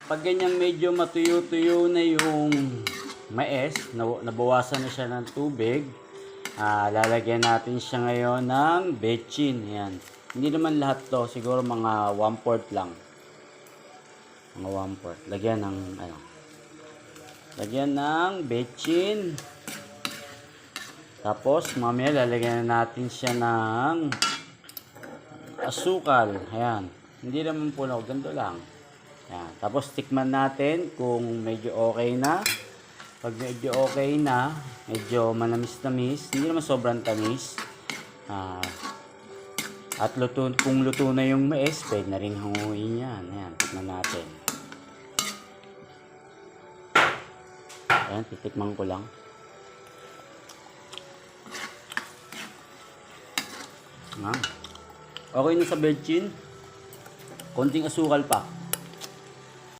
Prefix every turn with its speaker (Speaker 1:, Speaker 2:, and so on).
Speaker 1: Pag ganyan medyo matuyo-tuyo na yung mais, nabawasan na siya ng tubig, lalagyan natin siya ngayon ng betchin. Yan. Hindi naman lahat to, siguro mga 1/4 lang. Mga 1/4. Lagyan ng betchin. Tapos mamaya lalagyan na natin siya ng asukal. Ayan. Hindi naman puno, ganito lang. Ayan. Tapos tikman natin kung medyo okay na. Pag medyo okay na, medyo manamis-namis, hindi naman sobrang tamis. At kung luto na yung mais, pwede na rin hanguin yan. Ayan, tikman natin. Ayan, titikman ko lang. Okay na sa betchin. Konting asukal pa.